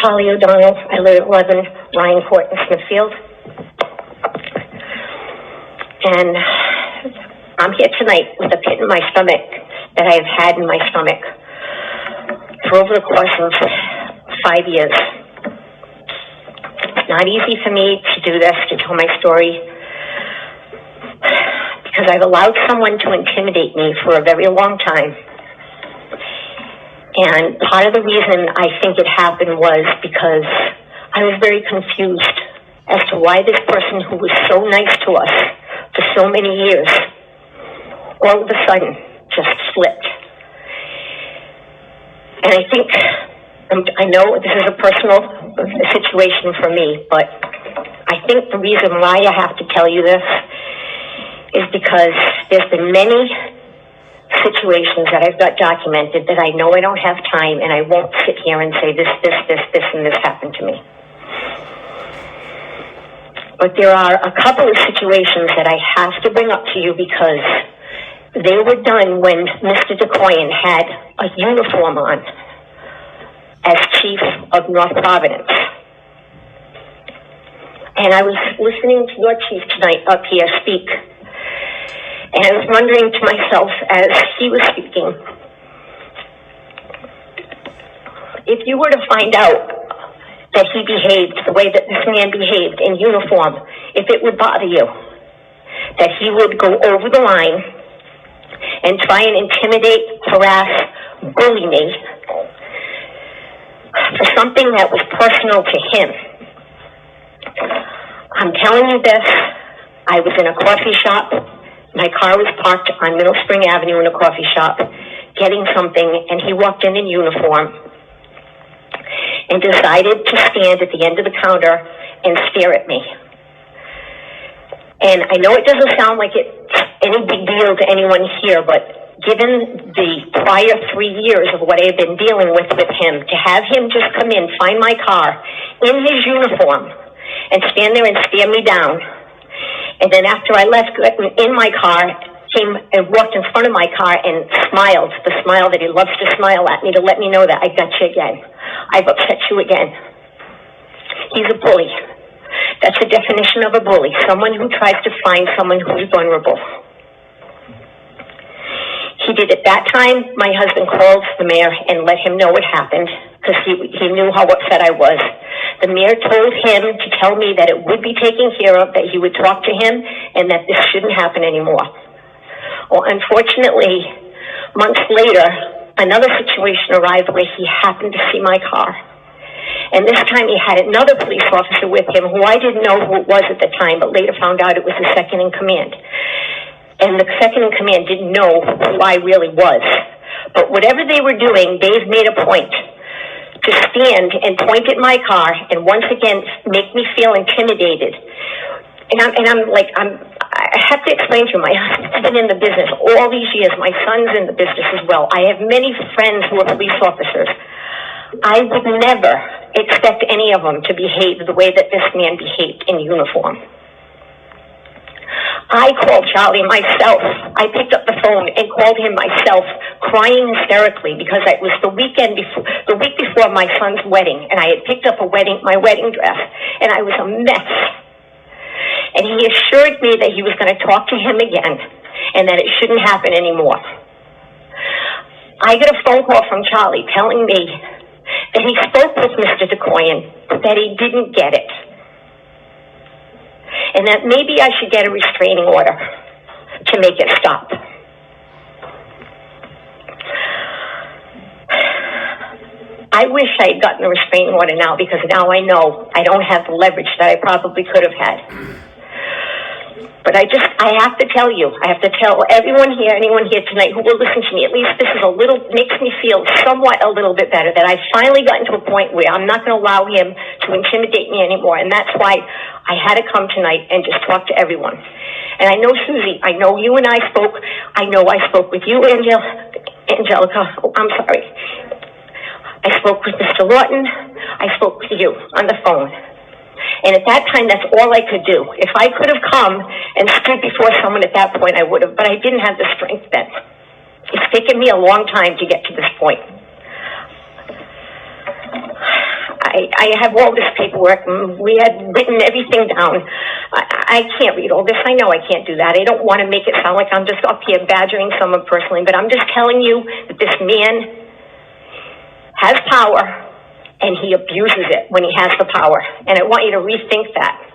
Holly O'Donnell. I live at 11 Ryan Court in Smithfield. And I'm here tonight with a pit in my stomach that I've had in my stomach for over the course of 5 years. It's not easy for me to do this, to tell my story, because I've allowed someone to intimidate me for a very long time. And part of the reason I think it happened was because I was very confused as to why this person who was so nice to us for so many years, all of a sudden, just flipped. And I think, I know this is a personal situation for me, but I think the reason why I have to tell you this is because there's been many situations that I've got documented that I know I don't have time, and I won't sit here and say this, and this happened to me. But there are a couple of situations that I have to bring up to you because they were done when Mr. DeCoyan had a uniform on as chief of North Providence. And I was listening to your chief tonight up here speak, and I was wondering to myself as he was speaking, if you were to find out that he behaved the way that this man behaved in uniform, if it would bother you, that he would go over the line and try and intimidate, harass, bully me for something that was personal to him. I'm telling you this, I was in a coffee shop. My car was parked on Middle Spring Avenue in a coffee shop, getting something, and he walked in uniform and decided to stand at the end of the counter and stare at me. And I know it doesn't sound like it's any big deal to anyone here, but given the prior 3 years of what I've been dealing with him, to have him just come in, find my car in his uniform, and stand there and stare me down, and then after I left in my car, came and walked in front of my car and smiled, the smile that he loves to smile at me to let me know that I got you again. I've upset you again. He's a bully. That's the definition of a bully, someone who tries to find someone who is vulnerable. He did at that time. My husband called the mayor and let him know what happened because he knew how upset I was. The mayor told him to tell me that it would be taken care of, that he would talk to him, and that this shouldn't happen anymore. Well, unfortunately, months later, another situation arrived where he happened to see my car. And this time he had another police officer with him who I didn't know who it was at the time, but later found out it was the second in command. And the second in command didn't know who I really was. But whatever they were doing, they've made a point to stand and point at my car and once again make me feel intimidated. And I have to explain to you, my husband's been in the business all these years. My son's in the business as well. I have many friends who are police officers. I would never expect any of them to behave the way that this man behaved in uniform. I called Charlie myself. I picked up the phone and called him myself, crying hysterically because it was the week before my son's wedding, and I had picked up my wedding dress, and I was a mess. And he assured me that he was going to talk to him again, and that it shouldn't happen anymore. I got a phone call from Charlie telling me that he spoke with Mr. DeCoyan, but that he didn't get it. And that maybe I should get a restraining order to make it stop. I wish I had gotten a restraining order now, because now I know I don't have the leverage that I probably could have had. But I have to tell you, I have to tell anyone here tonight who will listen to me, at least this is makes me feel somewhat a little bit better, that I've finally gotten to a point where I'm not going to allow him to intimidate me anymore. And that's why I had to come tonight and just talk to everyone. And I know, Susie, I know you and I spoke. I know I spoke with you, Angelica. Oh, I'm sorry. I spoke with Mr. Lawton. I spoke with you on the phone. And at that time, that's all I could do. If I could have come and stood before someone at that point, I would have, but I didn't have the strength then. It's taken me a long time to get to this point. I have all this paperwork, and we had written everything down. I can't read all this. I know I can't do that. I don't want to make it sound like I'm just up here badgering someone personally, but I'm just telling you that this man has power, and he abuses it when he has the power. And I want you to rethink that.